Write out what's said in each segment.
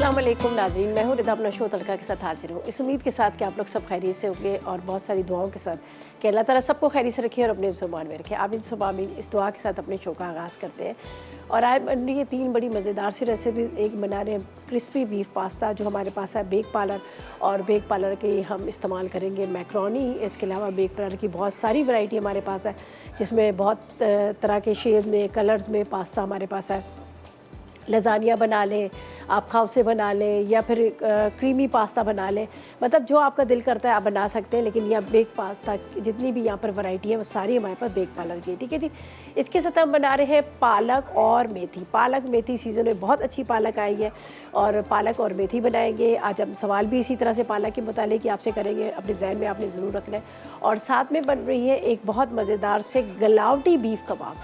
अस्सलाम वालेकुम नाज़रीन, मैं हूँ रिदा अपना शो तड़का के साथ हाजिर हूँ। इस उम्मीद के साथ कि आप लोग सब खैरियत से होंगे और बहुत सारी दुआओं के साथ कि अल्लाह ताला सबको खैरियत से रखे और अपने ज़ुबान में रखे। आमीन सुबह आमीन। इस दुआ के साथ अपने शो का आगाज़ करते हैं और आज बन रही है 3 बड़ी मज़ेदार सी रेसिपी। एक बना रहे हैं क्रिस्पी बीफ पास्ता जो हमारे पास है बेक पार्लर, और बेक पार्लर के हम इस्तेमाल करेंगे मैक्रोनी। इसके अलावा बेक पार्लर की बहुत सारी वैरायटी हमारे पास है जिसमें बहुत तरह के शेड में, कलर्स में पास्ता हमारे पास है। लज़ानिया बना लें, आप खाउसे बना लें या फिर क्रीमी पास्ता बना लें, मतलब जो आपका दिल करता है आप बना सकते हैं। लेकिन यह बेक पास्ता जितनी भी यहाँ पर वैरायटी है वो सारी हमारे पास बेक पार्लर की है, ठीक है जी। इसके साथ हम बना रहे हैं पालक और मेथी। पालक मेथी सीज़न में बहुत अच्छी पालक आई है और पालक और मेथी बनाएंगे। आज हम सवाल भी इसी तरह से पालक के मुतालिक कि आपसे करेंगे, अपने जहन में आपने ज़रूर रखना है। और साथ में बन रही है एक बहुत मज़ेदार से गलावटी बीफ कबाब।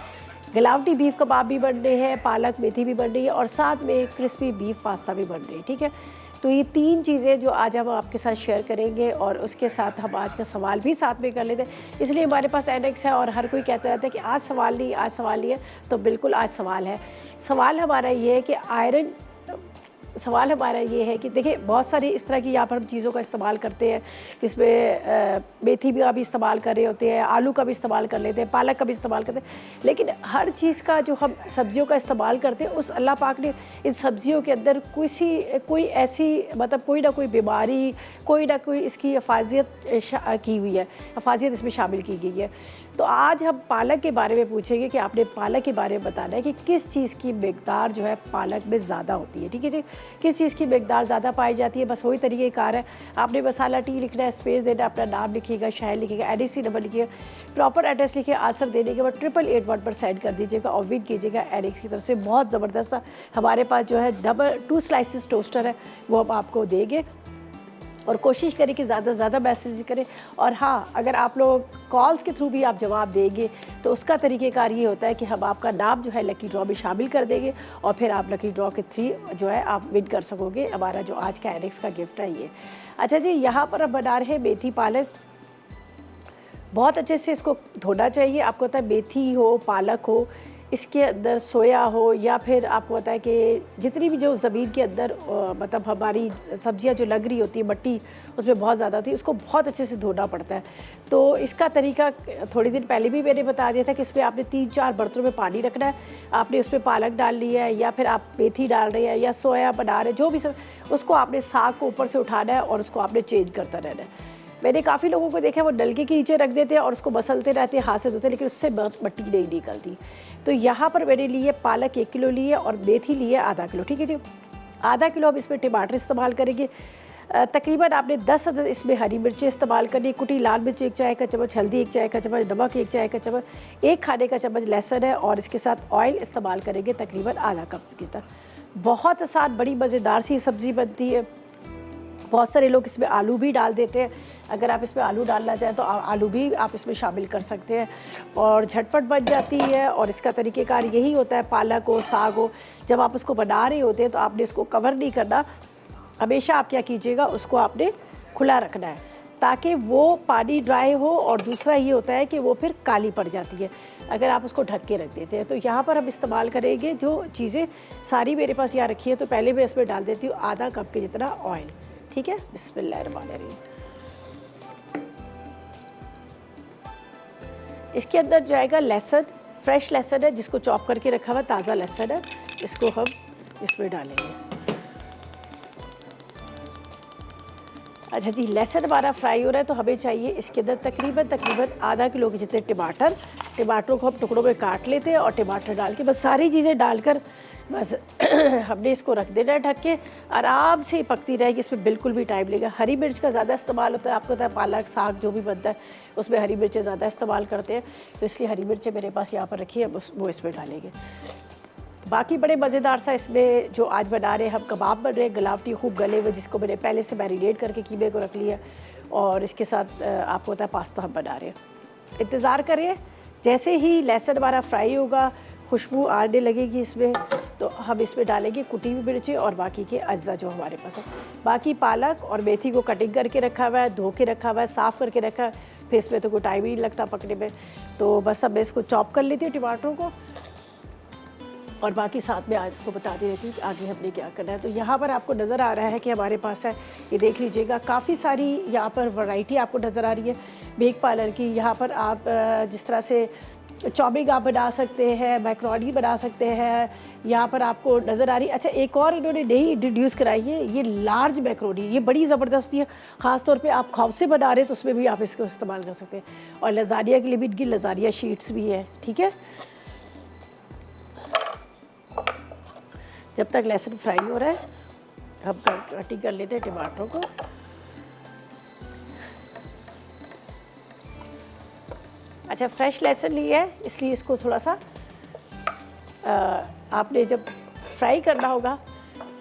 गलावटी बीफ कबाब भी बन रहे हैं, पालक मेथी भी बन रही है और साथ में क्रिस्पी बीफ पास्ता भी बन रही है, ठीक है। तो ये 3 चीज़ें जो आज हम आपके साथ शेयर करेंगे और उसके साथ हम आज का सवाल भी साथ में कर लेते हैं। इसलिए हमारे पास एनेक्स है और हर कोई कहता रहता है कि आज सवाल नहीं, आज सवाल नहीं है। तो बिल्कुल आज सवाल है। सवाल हमारा ये है कि सवाल हमारा ये है कि देखिए बहुत सारी इस तरह की यहाँ पर हम चीज़ों का इस्तेमाल करते हैं जिसमें मेथी का भी इस्तेमाल कर रहे होते हैं, आलू का भी इस्तेमाल कर लेते हैं, पालक का भी इस्तेमाल करते हैं। लेकिन हर चीज़ का जो हम सब्जियों का इस्तेमाल करते हैं उस अल्लाह पाक ने इन सब्जियों के अंदर कोई ऐसी मतलब कोई ना कोई बीमारी, कोई ना कोई इसकी हिफाजत की हुई है, हिफाजत इसमें शामिल की गई है। तो आज हम पालक के बारे में पूछेंगे कि आपने पालक के बारे में बताना है कि किस चीज़ की मिकदार जो है पालक में ज़्यादा होती है, ठीक है जी। किस चीज़ की मिकदार ज़्यादा पाई जाती है, बस वही तरीक़ेकार है। आपने मसाला टी लिखना है, स्पेस देना है, अपना नाम लिखिएगा, शहर लिखिएगा, NEC नंबर लिखिए, प्रॉपर एड्रेस लिखिए। आंसर देने के बाद 8881 पर सेंड कर दीजिएगा और विन कीजिएगा एनेक्स की तरफ से बहुत ज़बरदस्त हमारे पास जो है 2 स्लाइसेस टोस्टर है वो हम आपको देंगे। और कोशिश करें कि ज़्यादा से ज़्यादा मैसेज करें। और हाँ, अगर आप लोग कॉल्स के थ्रू भी आप जवाब देंगे तो उसका तरीक़ेकार ये होता है कि हम आपका नाम जो है लकी ड्रॉ में शामिल कर देंगे और फिर आप लकी ड्रॉ के थ्रू जो है आप विन कर सकोगे हमारा जो आज का एनेक्स का गिफ्ट है ये। अच्छा जी, यहाँ पर हम बना रहे हैं मेथी पालक। बहुत अच्छे से इसको धोना चाहिए। आपको पता है मेथी हो, पालक हो, इसके अंदर सोया हो या फिर आपको पता है कि जितनी भी जो ज़मीन के अंदर मतलब हमारी सब्जियां जो लग रही होती है, मट्टी उसमें बहुत ज़्यादा होती है, उसको बहुत अच्छे से धोना पड़ता है। तो इसका तरीका थोड़ी दिन पहले भी मैंने बता दिया था कि इसमें आपने 3-4 बर्तनों में पानी रखना है। आपने उसमें पालक डाल ली है या फिर आप मेथी डाल रहे हैं या सोया बना रहे हैं, जो भी सब, उसको आपने साग को ऊपर से उठाना है और उसको आपने चेंज करता रहना है। मैंने काफ़ी लोगों को देखा है वो नलके के नीचे रख देते हैं और उसको मसलते रहते हैं, हाथ से धोते हैं, लेकिन उससे मट्टी नहीं निकलती। तो यहाँ पर मैंने ली है पालक 1 किलो ली है और मेथी ली है आधा किलो, ठीक है जी। आधा किलो हम इसमें टमाटर इस्तेमाल करेंगे। तकरीबन आपने 10 अदद इसमें हरी मिर्चें इस्तेमाल करनी, कुटी लाल मिर्च 1 चाय का चम्मच, हल्दी 1 चाय का चम्मच, नमक 1 चाय का चम्मच, 1 खाने का चम्मच लहसुन है और इसके साथ ऑयल इस्तेमाल करेंगे तकरीबन आधा कप की तरह। बहुत आसान बड़ी मज़ेदार सी सब्ज़ी बनती है। बहुत सारे लोग इसमें आलू भी डाल देते हैं। अगर आप इसमें आलू डालना चाहें तो आलू भी आप इसमें शामिल कर सकते हैं और झटपट बन जाती है। और इसका तरीक़ेकार यही होता है, पालक हो, साग हो, जब आप उसको बना रहे होते हैं तो आपने इसको कवर नहीं करना। हमेशा आप क्या कीजिएगा, उसको आपने खुला रखना है ताकि वो पानी ड्राई हो। और दूसरा ये होता है कि वो फिर काली पड़ जाती है अगर आप उसको ढक के रख देते हैं। तो यहाँ पर हम इस्तेमाल करेंगे जो चीज़ें सारी मेरे पास यहाँ रखी है। तो पहले मैं इसमें डाल देती हूँ आधा कप के जितना ऑयल, ठीक है। बिस्मिल्लाहिर्रहमानिर्रहीम। इसके अंदर जाएगा लहसुन, फ्रेश लहसुन है जिसको चॉप करके रखा हुआ ताज़ा लहसुन है, इसको हम इसमें डालेंगे। अच्छा जी, लहसुन हमारा फ्राई हो रहा है तो हमें चाहिए इसके अंदर तकरीबन आधा किलो के जितने टमाटरों को हम टुकड़ों में काट लेते हैं और टमाटर डाल के बस सारी चीज़ें डालकर बस हमने इसको रख देना है ढक के, आराम से पकती रहेगी। इसमें बिल्कुल भी टाइम लगेगा। हरी मिर्च का ज़्यादा इस्तेमाल होता है, आपको पता है पालक साग जो भी बनता है उसमें हरी मिर्चें ज़्यादा इस्तेमाल करते हैं, तो इसलिए हरी मिर्चें मेरे पास यहाँ पर रखी है, बस वो इसमें डालेंगे। बाकी बड़े मज़ेदार सा इसमें जो आज बना रहे हैं हम कबाब बन रहे हैं, गलावटी खूब गले हुए, जिसको मैंने पहले से मैरिनेट करके कीमे को रख लिया और इसके साथ आपको पता है पास्ता हम बना रहे हैं। इंतज़ार करिए, जैसे ही लहसुन हमारा फ्राई होगा, खुशबू आने लगेगी इसमें, तो हम इसमें डालेंगे कुटी हुई मिर्ची और बाकी के अज्जा जो हमारे पास है। बाकी पालक और मेथी को कटिंग करके रखा हुआ है, धो के रखा हुआ है, साफ़ करके रखा है, फिर इसमें तो कोई टाइम ही नहीं लगता पकने में। तो बस अब मैं इसको चॉप कर लेती हूँ टमाटरों को। और बाकी साथ में आपको बताती रहती हूँ कि आगे हमने क्या करना है। तो यहाँ पर आपको नज़र आ रहा है कि हमारे पास है, ये देख लीजिएगा, काफ़ी सारी यहाँ पर वैरायटी आपको नज़र आ रही है बेक पार्लर की। यहाँ पर आप जिस तरह से चॉपिंग आप बना सकते हैं, मैक्रोनी बना सकते हैं, यहाँ पर आपको नज़र आ रही है। अच्छा, एक और इन्होंने नई इंट्रोड्यूस कराई है, ये लार्ज मैक्रोनी, ये बड़ी ज़बरदस्त है। ख़ास तौर पे आप खौफ से बना रहे हैं तो उसमें भी आप इसको इस्तेमाल कर सकते हैं। और लजानिया के लिए भी इनकी लजानिया शीट्स भी है, ठीक है। जब तक लहसुन फ्राई हो रहा है हम कटिंग कर लेते हैं टमाटरों को। अच्छा, फ्रेश लहसुन लिया है इसलिए इसको थोड़ा सा आपने जब फ्राई करना होगा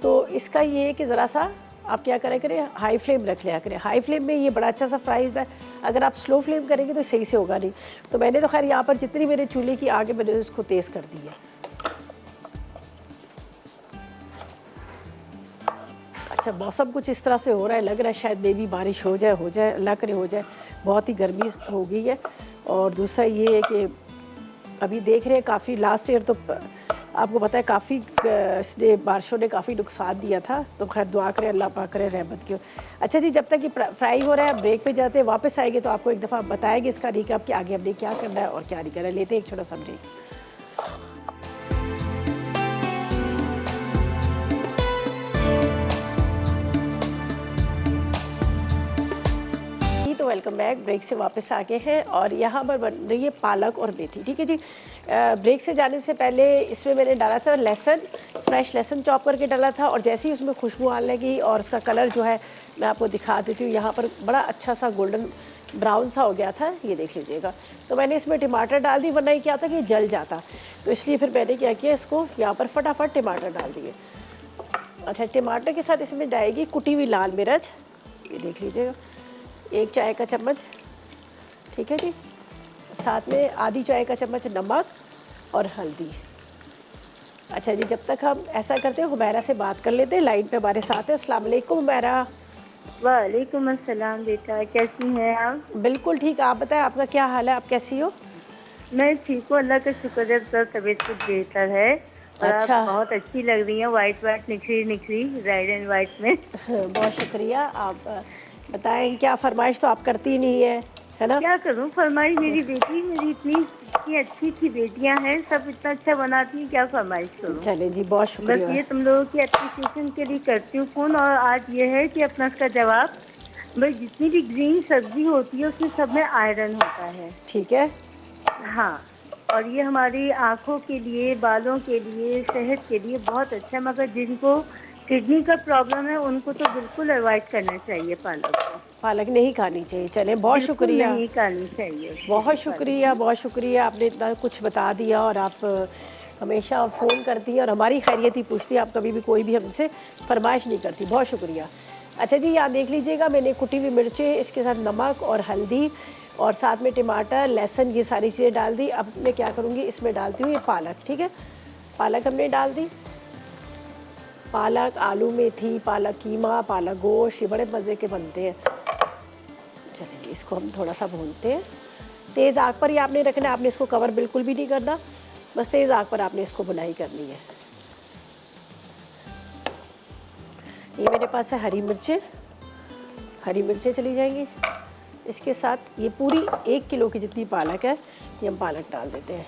तो इसका ये है कि ज़रा सा आप क्या करें हाई फ्लेम रख लिया करें। हाई फ्लेम में ये बड़ा अच्छा सा फ्राई होता है। अगर आप स्लो फ्लेम करेंगे तो सही से होगा नहीं। तो मैंने तो खैर यहाँ पर जितनी मेरे चूल्हे की आगे मैंने उसको तेज़ कर दी है। अच्छा, मौसम कुछ इस तरह से हो रहा है, लग रहा है शायद मे भी बारिश हो जाए, अल्लाह करे हो जाए। बहुत ही गर्मी हो गई है। और दूसरा ये है कि अभी देख रहे हैं काफ़ी लास्ट ईयर तो आपको पता है काफ़ी इसने बारिशों ने काफ़ी नुकसान दिया था। तो खैर दुआ करें अल्लाह पाक करे रहमत की। अच्छा जी, जब तक ये फ्राई हो रहा है ब्रेक पे जाते हैं, वापस आएंगे तो आपको एक दफ़ा बताएंगे इसका रिकैप कि आगे हमने क्या करना है और क्या नहीं करना है। लेते हैं एक छोटा सा ब्रेक। तो वेलकम बैक। ब्रेक से वापस आ गए हैं और यहाँ पर बन रही है पालक और मेथी, ठीक है जी। ब्रेक से जाने से पहले इसमें मैंने डाला था लहसुन, फ्रेश लहसुन चॉप करके डाला था। और जैसे ही उसमें खुशबू आने लगी और उसका कलर जो है मैं आपको दिखा देती हूँ, यहाँ पर बड़ा अच्छा सा गोल्डन ब्राउन सा हो गया था, ये देख लीजिएगा। तो मैंने इसमें टमाटर डाल दी, वरना ये क्या था कि जल जाता। तो इसलिए फिर मैंने क्या किया, इसको यहाँ पर फटाफट टमाटर डाल दिए। अच्छा, टमाटर के साथ इसमें जाएगी कुटी हुई लाल मिर्च, ये देख लीजिएगा, 1 चाय का चम्मच, ठीक है जी। साथ में आधी चाय का चम्मच नमक और हल्दी। अच्छा जी, जब तक हम ऐसा करते हैं हुमैरा से बात कर लेते हैं, लाइन पे हमारे साथ है। अस्सलाम वालेकुम हुमैरा। वालेकुम अस्सलाम बेटा, कैसी हैं आप? बिल्कुल ठीक, आप बताएं आपका क्या हाल है, आप कैसी हो? मैं ठीक हूँ, अल्लाह का शुक्र है, सब तबीयत कुछ बेहतर है। और अच्छा। आप बहुत अच्छी लग रही हैं, वाइट निखरी रेड एंड वाइट में। बहुत शुक्रिया। आप बताएं क्या फरमाइश तो आप करती नहीं है ना? क्या करूँ फरमाइश, मेरी बेटी मेरी इतनी अच्छी अच्छी बेटियां हैं, सब इतना अच्छा बनाती हैं, क्या फरमाइश करूँ। चले जी, बहुत शुक्रिया। बस ये तुम लोगों की एप्रिसिएशन के लिए करती हूँ फ़ोन। और आज ये है कि अपना इसका जवाब, भाई जितनी भी ग्रीन सब्जी होती है उसमें सब में आयरन होता है, ठीक है। हाँ। और ये हमारी आँखों के लिए, बालों के लिए, सेहत के लिए बहुत अच्छा है। मगर जिनको किडनी का प्रॉब्लम है उनको तो बिल्कुल अवॉइड करना चाहिए पालक को। पालक नहीं खानी चाहिए। चले, बहुत बिल्कुल शुक्रिया। नहीं खानी चाहिए। बहुत शुक्रिया, बहुत शुक्रिया, आपने इतना कुछ बता दिया। और आप हमेशा फ़ोन करती हैं और हमारी खैरियत ही पूछती है, आप कभी भी कोई भी हमसे फरमाइश नहीं करती। बहुत शुक्रिया। अच्छा जी, यहाँ देख लीजिएगा, मैंने कुटी हुई मिर्चें, इसके साथ नमक और हल्दी और साथ में टमाटर, लहसुन, ये सारी चीज़ें डाल दी। अब मैं क्या करूँगी, इसमें डालती हूँ ये पालक, ठीक है। पालक हमने डाल दी। पालक, आलू मेथी, पालक कीमा, पालक गोश्त, ये बड़े मज़े के बनते हैं। चलिए इसको हम थोड़ा सा भूनते हैं। तेज़ आग पर ही आपने रखना है, आपने इसको कवर बिल्कुल भी नहीं करना, बस तेज़ आग पर आपने इसको भुनाई करनी है। ये मेरे पास है हरी मिर्चें चली जाएंगी। इसके साथ ये पूरी 1 किलो की जितनी पालक है ये हम पालक डाल देते हैं।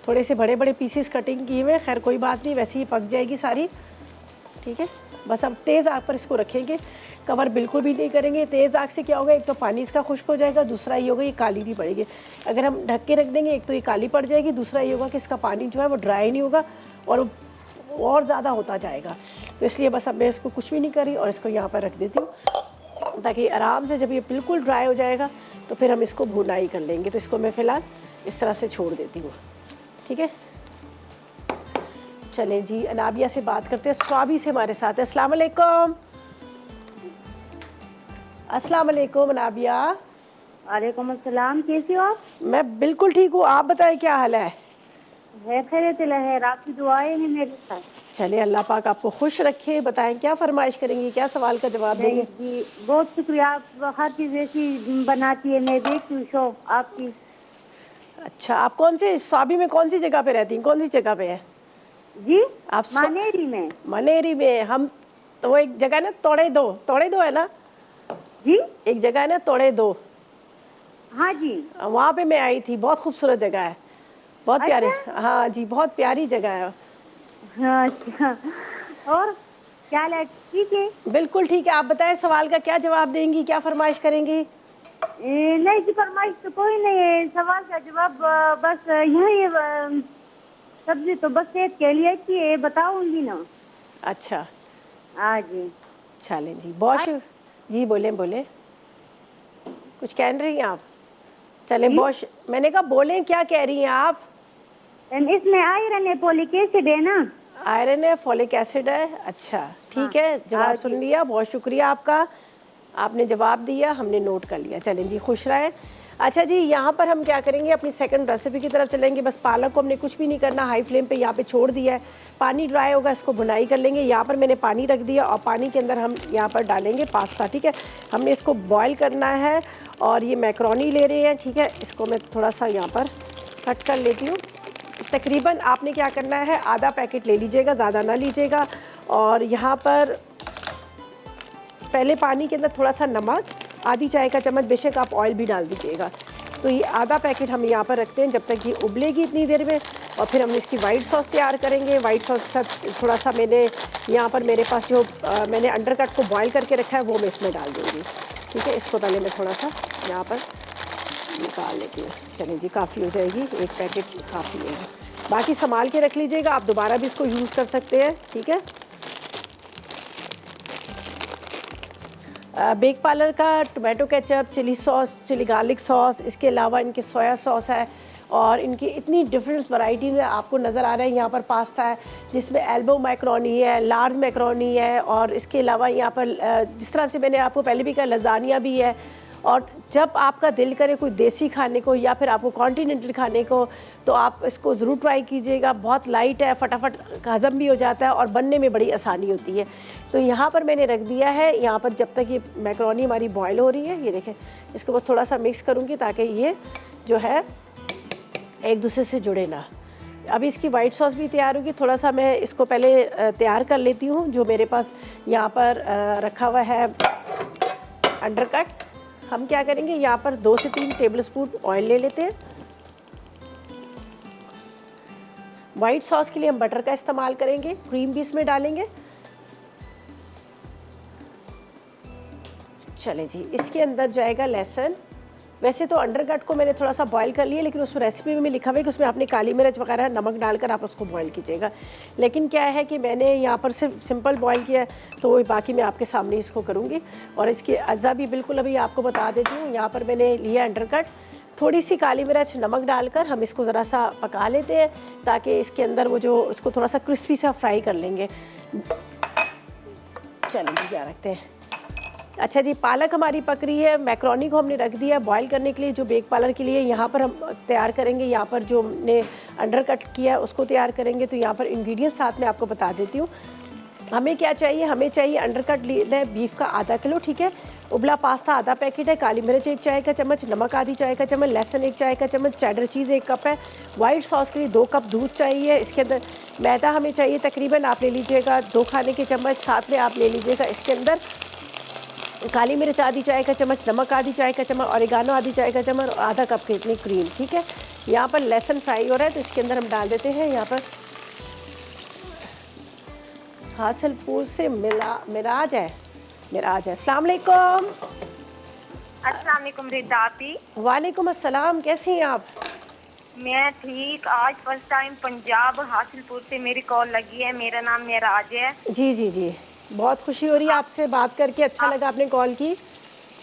थोड़े से बड़े बड़े पीसेस कटिंग किए हुए, खैर कोई बात नहीं, वैसे ही पक जाएगी सारी, ठीक है। बस हम तेज़ आग पर इसको रखेंगे, कवर बिल्कुल भी नहीं करेंगे। तेज़ आग से क्या होगा, एक तो पानी इसका खुश्क हो जाएगा, दूसरा ये होगा ये काली नहीं पड़ेगी। अगर हम ढक के रख देंगे, एक तो ये काली पड़ जाएगी, दूसरा ये होगा कि इसका पानी जो है वो ड्राई नहीं होगा और ज़्यादा होता जाएगा। तो इसलिए बस अब मैं इसको कुछ भी नहीं करी और इसको यहाँ पर रख देती हूँ, ताकि आराम से जब ये बिल्कुल ड्राई हो जाएगा तो फिर हम इसको भुनाई कर लेंगे। तो इसको मैं फ़िलहाल इस तरह से छोड़ देती हूँ, ठीक है। चलें जी, अनाबिया से बात करते हैं, स्वाबी से हमारे साथ है। अस्सलाम वालेकुम। अस्सलाम वालेकुम अनाबिया। वालेकुम अस्सलाम, कैसी हो आप? मैं बिल्कुल ठीक हूँ, आप बताएं क्या हाल है? खैरियत है, आपकी दुआएं हैं मेरे साथ। चले, अल्लाह पाक आपको खुश रखे। बताएं क्या फरमाइश करेंगी, क्या सवाल का जवाब देंगे? जी बहुत शुक्रिया, आप हर चीज़ ऐसी बनाती है, मैं देखती हूँ शो आपकी। अच्छा, आप कौन से स्वाबी में कौन सी जगह पे रहती हैं, कौन सी जगह पे है जी, आप? मानेरी में। मनेरी में हम, तो वो एक जगह है ना तोड़े दो है ना, जी एक जगह है ना तोड़े दो, हाँ जी। वहाँ पे मैं आई थी, बहुत खूबसूरत जगह है, बहुत प्यारे। अच्छा। हाँ जी, बहुत प्यारी जगह है। हाँ, अच्छा। और क्या हाल है? ठीक है। बिल्कुल ठीक है। आप बताएं सवाल का क्या जवाब देंगी, क्या फरमाइश करेंगी? नहीं जी, फरमाइश तो कोई नहीं है। सवाल का जवाब बस यही है। सब्जी तो बस सेहत के लिए अच्छी है, बताऊंगी ना। अच्छा, हाँ जी। चलें जी, बहुत जी बोलें बोलें, कुछ कह रही हैं आप? चलें, जी, मैंने कहा बोलें, क्या कह रही हैं आप? इसमें आयरन है, फोलिक एसिड है ना। आयरन है, फॉलिक एसिड है। अच्छा हाँ ठीक है, हाँ जवाब सुन जी। लिया, बहुत शुक्रिया आपका, आपने जवाब दिया, हमने नोट कर लिया। चलें जी, खुश रहें। अच्छा जी, यहाँ पर हम क्या करेंगे, अपनी सेकंड रेसिपी की तरफ चलेंगे। बस पालक को हमने कुछ भी नहीं करना, हाई फ्लेम पे यहाँ पे छोड़ दिया है, पानी ड्राई होगा, इसको भुनाई कर लेंगे। यहाँ पर मैंने पानी रख दिया और पानी के अंदर हम यहाँ पर डालेंगे पास्ता। ठीक है, हमने इसको बॉयल करना है और ये मैक्रोनी ले रहे हैं। ठीक है, इसको मैं थोड़ा सा यहाँ पर कट कर लेती हूँ। तकरीबन आपने क्या करना है, आधा पैकेट ले लीजिएगा, ज़्यादा ना लीजिएगा। और यहाँ पर पहले पानी के अंदर थोड़ा सा नमक, आधी चाय का चम्मच, बेशक आप ऑयल भी डाल दीजिएगा। तो ये आधा पैकेट हम यहाँ पर रखते हैं जब तक ये उबलेगी इतनी देर में। और फिर हम इसकी वाइट सॉस तैयार करेंगे। वाइट सॉस के साथ थोड़ा सा मैंने यहाँ पर मेरे पास जो मैंने अंडरकट को बॉयल करके रखा है वो मैं इसमें डाल दूँगी। ठीक है, इसको पहले मैं थोड़ा सा यहाँ पर निकाल लेती हूँ। चलिए जी, काफ़ी हो जाएगी, एक पैकेट काफ़ी है। बाकी संभाल के रख लीजिएगा, आप दोबारा भी इसको यूज़ कर सकते हैं। ठीक है, बेक पार्लर का tomato ketchup, chilli sauce, chilli garlic sauce, इसके अलावा इनके सोया सॉस है और इनकी इतनी डिफरेंट वैरायटी में आपको नज़र आ रहा है। यहाँ पर पास्ता है जिसमें एल्बो मैक्रोनी है, लार्ज मैक्रोनी है, और इसके अलावा यहाँ पर जिस तरह से मैंने आपको पहले भी कहा, लजानिया भी है। और जब आपका दिल करे कोई देसी खाने को या फिर आपको कॉन्टिनेंटल खाने को, तो आप इसको ज़रूर ट्राई कीजिएगा। बहुत लाइट है, फटाफट हज़म भी हो जाता है और बनने में बड़ी आसानी होती है। तो यहाँ पर मैंने रख दिया है, यहाँ पर जब तक ये मैक्रोनी हमारी बॉयल हो रही है, ये देखें, इसको बस थोड़ा सा मिक्स करूँगी ताकि ये जो है एक दूसरे से जुड़े ना। अभी इसकी वाइट सॉस भी तैयार होगी, थोड़ा सा मैं इसको पहले तैयार कर लेती हूँ। जो मेरे पास यहाँ पर रखा हुआ है अंडरकट, हम क्या करेंगे, यहाँ पर 2 से 3 टेबलस्पून ऑयल ले लेते हैं। वाइट सॉस के लिए हम बटर का इस्तेमाल करेंगे, क्रीम भी इसमें डालेंगे। चलें जी, इसके अंदर जाएगा लहसुन। वैसे तो अंडरकट को मैंने थोड़ा सा बॉईल कर लिया, लेकिन उस रेसिपी में लिखा हुआ है कि उसमें आपने काली मिर्च वगैरह नमक डालकर आप उसको बॉईल कीजिएगा। लेकिन क्या है कि मैंने यहाँ पर सिर्फ सिंपल बॉईल किया है, तो बाकी मैं आपके सामने इसको करूँगी। और इसके अज्जा भी बिल्कुल अभी आपको बता देती हूँ। यहाँ पर मैंने लिया अंडरकट, थोड़ी सी काली मिर्च, नमक डालकर हम इसको ज़रा सा पका लेते हैं ताकि इसके अंदर वो जो इसको थोड़ा सा क्रिस्पी सा फ्राई कर लेंगे। चलिए जी, क्या रखते हैं। अच्छा जी, पालक हमारी पक रही है, मैक्रोनी को हमने रख दिया बॉईल करने के लिए, जो बेक पार्लर के लिए यहाँ पर हम तैयार करेंगे। यहाँ पर जो हमने अंडरकट किया है उसको तैयार करेंगे। तो यहाँ पर इंग्रेडिएंट्स साथ में आपको बता देती हूँ। हमें क्या चाहिए, हमें चाहिए अंडरकट लेना है बीफ का आधा किलो। ठीक है, उबला पास्ता आधा पैकेट है, काली मिर्च 1 चाय का चम्मच, नमक आधी चाय का चम्मच, लहसुन 1 चाय का चम्मच, चेडर चीज़ 1 कप है। वाइट सॉस के लिए 2 कप दूध चाहिए। इसके अंदर मैदा हमें चाहिए तकरीबन, आप ले लीजिएगा 2 खाने के चम्मच। साथ में आप ले लीजिएगा इसके अंदर काली मिर्च आधी चाय का चम्मच, नमक आधी चाय का चम्मच, ऑरिगानो आधी चाय का चम्मच और आधा कप के इतनी क्रीम। ठीक है, यहाँ पर लहसुन फ्राई हो रहा है तो इसके अंदर हम डाल देते हैं यहाँ पर हासिलपुर से मिराज है। अस्सलाम वालेकुम। अस्सलाम वालेकुम रिदा आपी। वालेकुम अस्सलाम, कैसी हैं आप? मैं ठीक। आज फर्स्ट टाइम पंजाब हासिलपुर से मेरी कॉल लगी है। मेरा नाम मेराज है। जी जी जी, बहुत खुशी हो रही है आपसे बात करके, अच्छा लगा आपने कॉल की।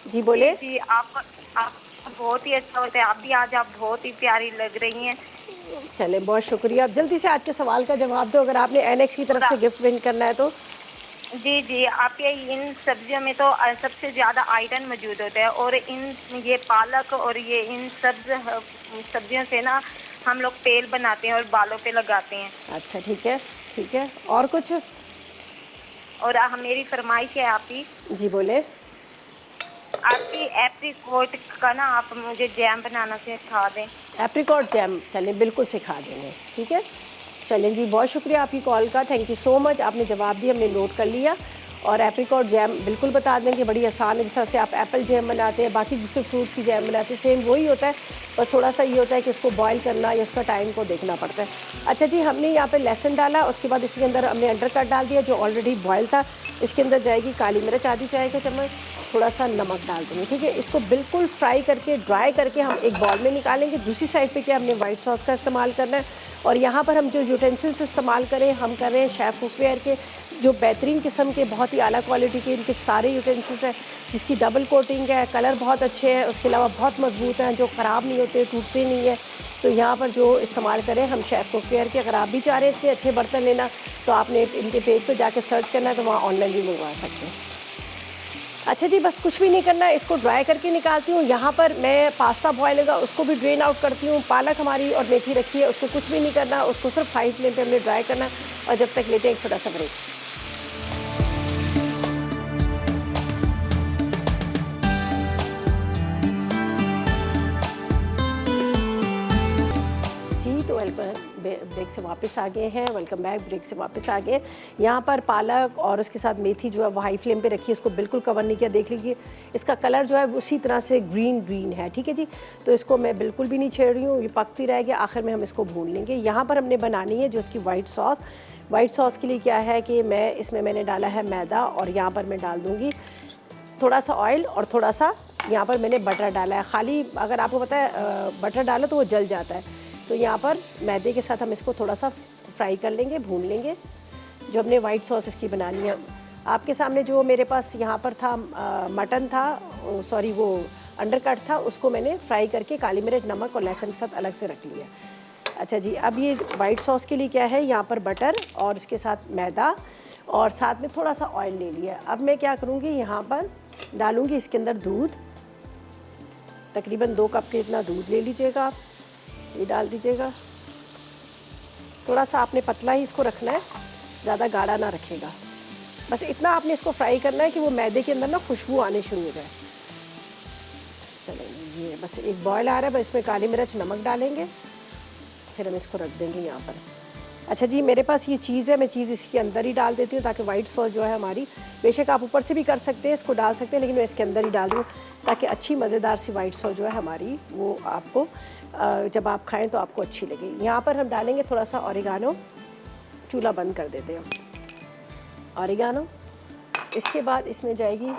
जी बोले। जी आप बहुत ही अच्छा होता है। आप भी आज आप बहुत ही प्यारी लग रही हैं। चले, बहुत शुक्रिया। आप जल्दी से आज के सवाल का जवाब दो, अगर आपने एनएक्स की तरफ से गिफ्ट विन करना है तो। जी जी, आपके इन सब्जियों में तो सबसे ज़्यादा आयरन मौजूद होता है और ये पालक और ये इन सब्जियों से ना हम लोग तेल बनाते हैं और बालों पे लगाते हैं। अच्छा ठीक है, ठीक है, और कुछ? और मेरी फरमाइश है आप ही। जी बोले। आपकी एप्रीकोट का ना आप मुझे जैम बनाना सिखा दें। एप्रिकॉट जैम, चलें बिल्कुल सिखा देंगे, ठीक है। चलें जी, बहुत शुक्रिया आपकी कॉल का, थैंक यू सो मच, आपने जवाब दिया, हमने नोट कर लिया। और एप्रिकॉट जैम बिल्कुल बता देंगे, बड़ी आसान है। जिस तरह से आप एप्पल जैम बनाते हैं, बाकी दूसरे फ्रूट्स की जैम बनाते हैं, सेम वही होता है, पर थोड़ा सा ये होता है कि उसको बॉईल करना या उसका टाइम को देखना पड़ता है। अच्छा जी, हमने यहाँ पे लहसुन डाला, उसके बाद इसके अंदर हमने अंडरकट डाल दिया जो ऑलरेडी बॉयल था। इसके अंदर जाएगी काली मिर्च आधी चाय का चम्मच, थोड़ा सा नमक डाल देंगे, ठीक है। इसको बिल्कुल फ्राई करके ड्राई करके हम एक बॉल में निकालेंगे। दूसरी साइड पे क्या हमने वाइट सॉस का इस्तेमाल करना है। और यहाँ पर हम जो यूटेंसिल्स इस्तेमाल करें, हम कर रहे हैं शेफ़ कुकवेयर के, जो बेहतरीन किस्म के, बहुत ही आला क्वालिटी के इनके सारे यूटेंसिल्स हैं, जिसकी डबल कोटिंग है, कलर बहुत अच्छे हैं, उसके अलावा बहुत मजबूत हैं, जो ख़राब नहीं होते, टूटते नहीं है। तो यहाँ पर जो इस्तेमाल करें हम शेफ़ कुकवेयर के। अगर आप भी चाह रहे थे अच्छे बर्तन लेना, तो आपने इनके पेज पर जाके सर्च करना है, तो वहाँ ऑनलाइन भी मंगवा सकते हैं। अच्छा जी, बस कुछ भी नहीं करना है, इसको ड्राई करके निकालती हूँ। यहाँ पर मैं पास्ता बॉयल होगा उसको भी ड्रेन आउट करती हूँ। पालक हमारी और मेथी रखी है, उसको कुछ भी नहीं करना, उसको सिर्फ हाई फ्लेम पे हमने ड्राई करना। और जब तक लेते हैं एक छोटा सा ब्रेक। जी, तो ब्रेक से वापस आ गए हैं, वेलकम बैक। ब्रेक से वापस आ गए। यहाँ पर पालक और उसके साथ मेथी जो है वो हाई फ्लेम पे रखी है, इसको बिल्कुल कवर नहीं किया। देख लीजिए इसका कलर जो है उसी तरह से ग्रीन है, ठीक है जी। तो इसको मैं बिल्कुल भी नहीं छेड़ रही हूँ, ये पकती रहेगी, आखिर में हम इसको भून लेंगे। यहाँ पर हमने बनानी है जो इसकी वाइट सॉस। वाइट सॉस के लिए क्या है कि मैंने डाला है मैदा, और यहाँ पर मैं डाल दूँगी थोड़ा सा ऑयल, और थोड़ा सा यहाँ पर मैंने बटर डाला है। खाली अगर आपको पता है बटर डालो तो वो जल जाता है, तो यहाँ पर मैदे के साथ हम इसको थोड़ा सा फ्राई कर लेंगे, भून लेंगे। जो हमने वाइट सॉस इसकी बनानी है, आपके सामने जो मेरे पास यहाँ पर था मटन था, सॉरी वो अंडरकट था, उसको मैंने फ्राई करके काली मिर्च, नमक और लहसुन के साथ अलग से रख लिया। अच्छा जी, अब ये वाइट सॉस के लिए क्या है, यहाँ पर बटर और इसके साथ मैदा और साथ में थोड़ा सा ऑयल ले लिया। अब मैं क्या करूँगी, यहाँ पर डालूँगी इसके अंदर दूध, तकरीबन 2 कप के इतना दूध ले लीजिएगा आप, ये डाल दीजिएगा। थोड़ा सा आपने पतला ही इसको रखना है, ज़्यादा गाढ़ा ना रखेगा। बस इतना आपने इसको फ्राई करना है कि वो मैदे के अंदर ना खुशबू आने शुरू हो जाए। चलो ये बस एक बॉयल आ रहा है, बस इसमें काली मिर्च, नमक डालेंगे, फिर हम इसको रख देंगे यहाँ पर। अच्छा जी, मेरे पास ये चीज़ है, मैं चीज़ इसके अंदर ही डाल देती हूँ ताकि वाइट सॉस जो है हमारी, बेशक आप ऊपर से भी कर सकते हैं, इसको डाल सकते हैं, लेकिन मैं इसके अंदर ही डाल दूँ ताकि अच्छी मज़ेदार सी वाइट सॉस जो है हमारी, वो आपको जब आप खाएं तो आपको अच्छी लगे। यहाँ पर हम डालेंगे थोड़ा सा ऑरिगानो, चूल्हा बंद कर देते हैं, ऑरिगानो। इसके बाद इसमें जाएगी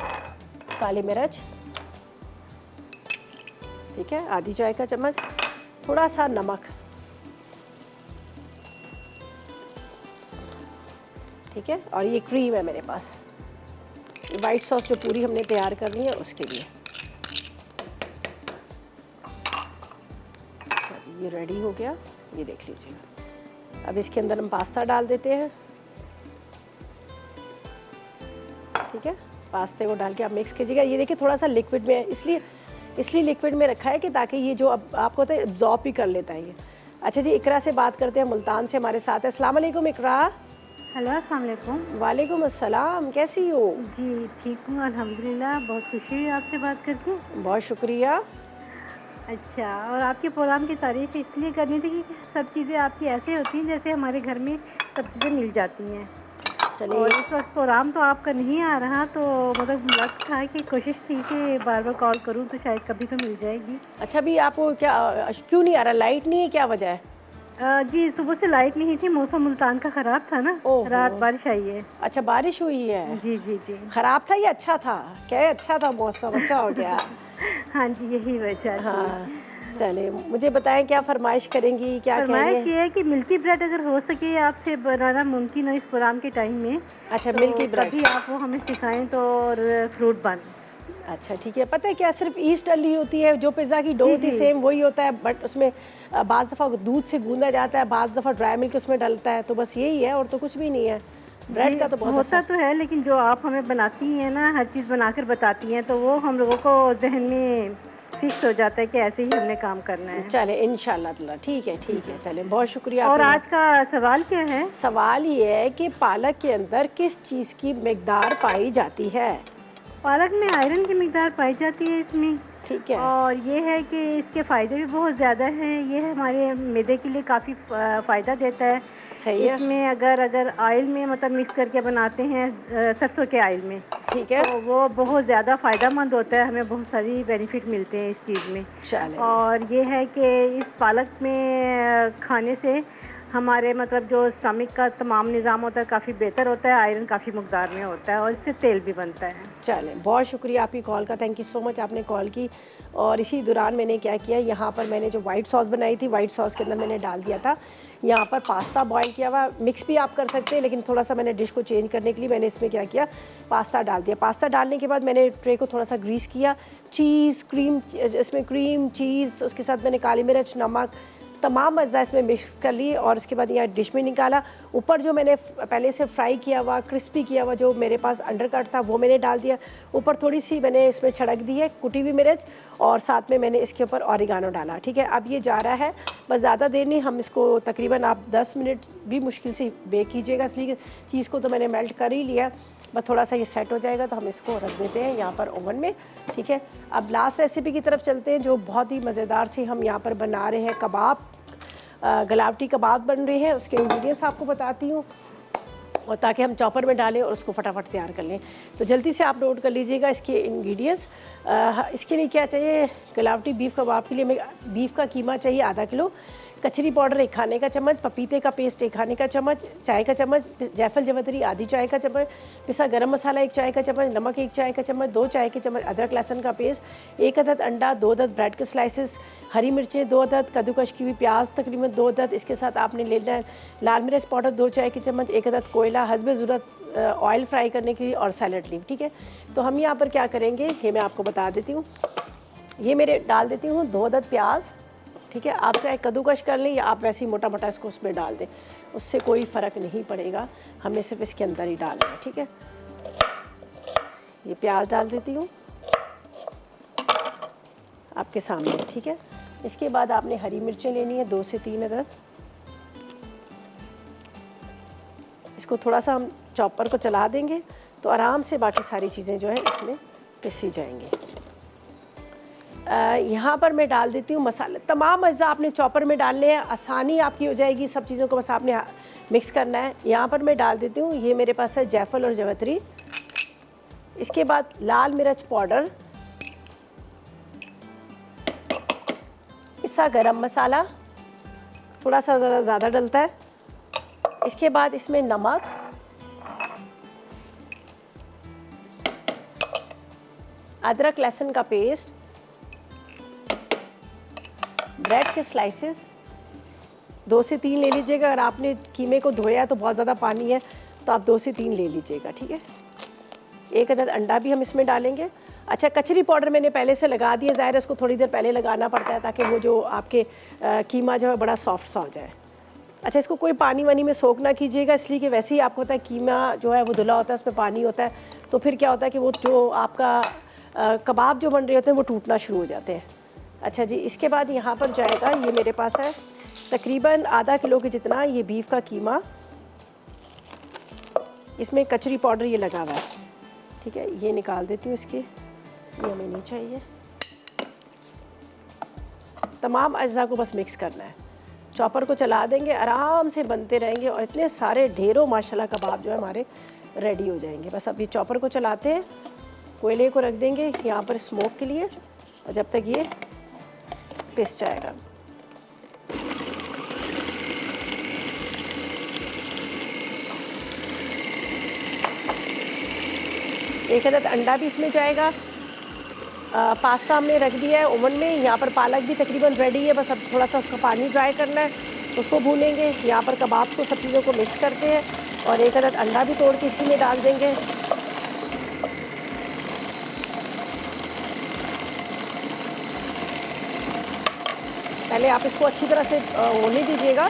काली मिर्च, ठीक है, आधी चाय का चम्मच, थोड़ा सा नमक, ठीक है। और ये क्रीम है मेरे पास, वाइट सॉस जो पूरी हमने तैयार करनी है उसके लिए। अच्छा जी, ये रेडी हो गया, ये देख लीजिएगा। अब इसके अंदर हम पास्ता डाल देते हैं, ठीक है। पास्ते को डाल के आप मिक्स कीजिएगा। ये देखिए थोड़ा सा लिक्विड में है, इसलिए लिक्विड में रखा है कि ताकि ये जो अब आपको होता है एब्जॉर्ब भी कर लेता है ये। अच्छा जी, इकरा से बात करते हैं, मुल्तान से हमारे साथ है। अस्सलाम वालेकुम इकरा। हेलो, अस्सलाम वालेकुम। वालेकुम अस्सलाम, कैसी हो? जी ठीक हूँ अल्हम्दुलिल्लाह, बहुत खुशी हुई आपसे बात करके। बहुत शुक्रिया। अच्छा, और आपके प्रोग्राम की तारीफ इसलिए करनी थी कि सब चीज़ें आपकी ऐसे होती हैं जैसे हमारे घर में सब चीज़ें मिल जाती हैं। चलिए, और इस वक्त प्रोग्राम तो आपका नहीं आ रहा, तो मतलब वक्त था कि कोशिश थी कि बार बार कॉल करूं तो शायद कभी तो मिल जाएगी। अच्छा भी आपको क्या क्यों नहीं आ रहा, लाइट नहीं है, क्या वजह है? जी, सुबह से लाइट नहीं थी, मौसम मुल्तान का ख़राब था ना, रात बारिश आई है। अच्छा, बारिश हुई है? जी जी जी। ख़राब था या अच्छा था? क्या है, अच्छा था मौसम, अच्छा हो गया। हाँ जी, यही वजह थी। हाँ, चले मुझे बताएं क्या फरमाइश करेंगी, क्या फरमाइश ये है कि मिल्की ब्रेड अगर हो सके आपसे बनाना मुमकिन हो इस प्रोग्राम के टाइम में। अच्छा, तो मिल्की ब्रेड कभी आप वो हमें सिखाएं तो, और फ्रूट बन। अच्छा ठीक है। पता है क्या, सिर्फ ईस्ट डली होती है, जो पिज़्ज़ा की डो होती है सेम वही होता है, बट उसमें बाज़ दफ़ा दूध से गूंदा जाता है, बाज़ दफ़ा ड्राई मिल्क उसमें डलता है, तो बस यही है और तो कुछ भी नहीं है। ब्रेड का तो बहुत होता तो है, लेकिन जो आप हमें बनाती हैं ना, हर चीज़ बनाकर बताती हैं, तो वो हम लोगों को जहन में फिक्स हो जाता है कि ऐसे ही हमने काम करना है। चले इंशाल्लाह, ठीक है चले, बहुत शुक्रिया। और आज का सवाल क्या है? सवाल ये है कि पालक के अंदर किस चीज़ की मिकदार पाई जाती है? पालक में आयरन की मिकदार पाई जाती है इसमें, ठीक है। और ये है कि इसके फ़ायदे भी बहुत ज़्यादा हैं। ये हमारे मैदे के लिए काफ़ी फ़ायदा देता है। सही है। इसमें अगर ऑयल में मतलब मिक्स करके बनाते हैं, सरसों के ऑयल में, ठीक है, तो वो बहुत ज़्यादा फ़ायदेमंद होता है, हमें बहुत सारी बेनिफिट मिलते हैं इस चीज़ में। चलें। और ये है कि इस पालक में खाने से हमारे मतलब जो स्टमक का तमाम निज़ाम होता है काफ़ी बेहतर होता है, आयरन काफ़ी मकदार में होता है और इससे तेल भी बनता है। चलें, बहुत शुक्रिया आपकी कॉल का, थैंक यू सो मच, आपने कॉल की। और इसी दौरान मैंने क्या किया, यहाँ पर मैंने जो वाइट सॉस बनाई थी, वाइट सॉस के अंदर मैंने डाल दिया था यहाँ पर पास्ता बॉईल किया हुआ। मिक्स भी आप कर सकते हैं, लेकिन थोड़ा सा मैंने डिश को चेंज करने के लिए मैंने इसमें क्या किया, पास्ता डाल दिया। पास्ता डालने के बाद मैंने ट्रे को थोड़ा सा ग्रीस किया, चीज़ क्रीम, इसमें क्रीम चीज़, उसके साथ मैंने काली मिर्च, नमक, तमाम अज़्ज़ा इसमें मिक्स कर लिए और उसके बाद यहाँ डिश में निकाला। ऊपर जो मैंने पहले से फ्राई किया हुआ, क्रिस्पी किया हुआ जो मेरे पास अंडरकट था वो मैंने डाल दिया। ऊपर थोड़ी सी मैंने इसमें छिड़क दी है कुटी हुई मिर्च और साथ में मैंने इसके ऊपर ऑरिगानो डाला। ठीक है, अब ये जा रहा है, बस ज़्यादा देर नहीं, हम इसको तकरीबन आप 10 मिनट भी मुश्किल से बेक कीजिएगा। इसलिए चीज़ को तो मैंने मेल्ट कर ही लिया, बस थोड़ा सा ये सेट हो जाएगा तो हम इसको रख देते हैं यहाँ पर ओवन में। ठीक है, अब लास्ट रेसिपी की तरफ चलते हैं जो बहुत ही मज़ेदार सी हम यहाँ पर बना रहे हैं, कबाब, गलावटी कबाब बन रहे हैं। उसके इंग्रेडिएंट्स आपको बताती हूँ और ताकि हम चॉपर में डालें और उसको फटाफट तैयार कर लें, तो जल्दी से आप नोट कर लीजिएगा इसके इंग्रेडिएंट्स। इसके लिए क्या चाहिए, गलावटी बीफ कबाब के लिए हमें बीफ का कीमा चाहिए आधा किलो, कचरी पाउडर 1 खाने का चम्मच, पपीते का पेस्ट 1 खाने का चम्मच, चाय का चम्मच, जायफल जवतरी आधी चाय का चम्मच, पिसा गरम मसाला 1 चाय का चम्मच, नमक 1 चाय का चम्मच, 2 चाय के चम्मच अदरक लहसुन का पेस्ट, 1 अदद अंडा, 2 अदद ब्रेड के स्लाइसेस, हरी मिर्चें 2 अदद, कद्दूकश की हुई प्याज तकरीबन 2 अदद। इसके साथ आपने लेना है लाल मिर्च पाउडर 2 चाय के चम्मच, 1 अदद कोयला, हस्बे ज़रूरत ऑयल फ्राई करने के लिए और सैलड लीव। ठीक है, तो हम यहाँ पर क्या करेंगे ये मैं आपको बता देती हूँ। ये मेरे डाल देती हूँ 2 अदद प्याज। ठीक है, आप चाहे कद्दूकश कर लें या आप वैसे ही मोटा मोटा इसको उसमें डाल दें, उससे कोई फ़र्क नहीं पड़ेगा, हमें सिर्फ इसके अंदर ही डालना है। ठीक है, ये प्याज डाल देती हूँ आपके सामने। ठीक है, इसके बाद आपने हरी मिर्चें लेनी है 2 से 3 अदद। इसको थोड़ा सा हम चॉपर को चला देंगे तो आराम से बाकी सारी चीज़ें जो है इसमें पिसी जाएंगी। यहाँ पर मैं डाल देती हूँ मसाले, तमाम अज़्ज़ा आपने चॉपर में डालने हैं, आसानी आपकी हो जाएगी, सब चीज़ों को बस आपने मिक्स करना है। यहाँ पर मैं डाल देती हूँ, ये मेरे पास है जायफल और जवतरी। इसके बाद लाल मिर्च पाउडर, पिसा गरम मसाला, थोड़ा सा ज़्यादा डलता है। इसके बाद इसमें नमक, अदरक लहसुन का पेस्ट, ब्रेड के स्लाइसेस 2 से 3 ले लीजिएगा। अगर आपने कीमे को धोया तो बहुत ज़्यादा पानी है तो आप 2 से 3 ले लीजिएगा। ठीक है, 1 अदद अंडा भी हम इसमें डालेंगे। अच्छा, कचरी पाउडर मैंने पहले से लगा दिया, ज़ाहिर है उसको थोड़ी देर पहले लगाना पड़ता है ताकि वो जो आपके कीमा जो है बड़ा सॉफ्ट सा हो जाए। अच्छा, इसको कोई पानी वानी में सोख ना कीजिएगा, इसलिए कि वैसे ही आपको पता है कीमा जो है वो धुला होता है, उसमें पानी होता है, तो फिर क्या होता है कि वो जो आपका कबाब जो बन रहे होते हैं वो टूटना शुरू हो जाते हैं। अच्छा जी, इसके बाद यहाँ पर जाएगा, ये मेरे पास है तकरीबन आधा किलो के जितना ये बीफ का कीमा, इसमें कचरी पाउडर ये लगा हुआ है। ठीक है, ये निकाल देती हूँ इसकी, ये हमें नहीं चाहिए। तमाम अज्जा को बस मिक्स करना है, चॉपर को चला देंगे, आराम से बनते रहेंगे और इतने सारे ढेरों माशाल्लाह कबाब जो है हमारे रेडी हो जाएंगे। बस अब ये चॉपर को चलाते हैं, कोयले को रख देंगे यहाँ पर स्मोक के लिए और जब तक ये पिस जाएगा। एक अदद अंडा भी इसमें जाएगा। पास्ता हमने रख दिया है ओवन में। यहाँ पर पालक भी तकरीबन रेडी है, बस अब थोड़ा सा उसका पानी ड्राई करना है, उसको भूनेंगे। यहाँ पर कबाब को सब चीज़ों को मिक्स करते हैं और एक अदद अंडा भी तोड़ के इसी में डाल देंगे। पहले आप इसको अच्छी तरह से होने दीजिएगा,